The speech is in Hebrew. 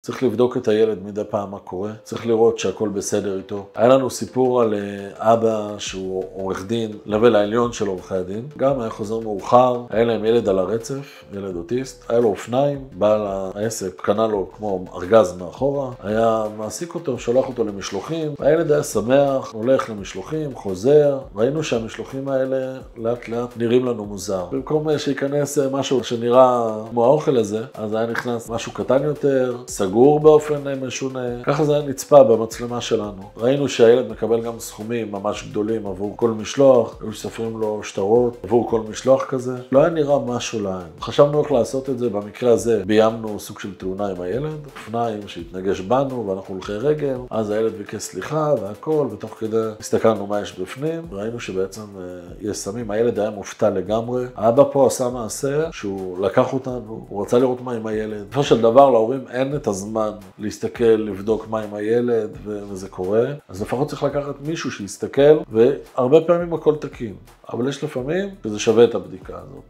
צריך לבדוק את הילד מדי פעם מה קורה, צריך לראות שהכל בסדר איתו. היה לנו סיפור על אבא שהוא עורך דין, לבל העליון של עורכי הדין, גם היה חוזר מאוחר, היה להם ילד על הרצף, ילד אוטיסט, היה לו אופניים, בעל העסק קנה לו כמו ארגז מאחורה, היה מעסיק אותו, שולח אותו למשלוחים, הילד היה שמח, הולך למשלוחים, חוזר, ראינו שהמשלוחים האלה לאט לאט נראים לנו מוזר. במקום שיכנס משהו שנראה כמו האוכל הזה, אז היה נכנס משהו קטן יותר, סגור באופן משונה, ככה זה היה נצפה במצלמה שלנו. ראינו שהילד מקבל גם סכומים ממש גדולים עבור כל משלוח, היו שספרים לו שטרות עבור כל משלוח כזה, לא היה נראה משהו להם. חשבנו איך לעשות את זה, במקרה הזה ביימנו סוג של תאונה עם הילד, אופניים שהתנגש בנו ואנחנו הולכי רגל, אז הילד ביקש סליחה והכל, ותוך כדי הסתכלנו מה יש בפנים, ראינו שבעצם יש סמים, הילד היה מופתע לגמרי. האבא פה עשה מעשה שהוא לקח אותנו, הוא רצה לראות מה עם הילד. בסופו של דבר להורים אין את הזמן להסתכל, לבדוק מה עם הילד, וזה קורה. אז לפחות צריך לקחת מישהו שיסתכל, והרבה פעמים הכל תקין. אבל יש לפעמים שזה שווה את הבדיקה הזאת.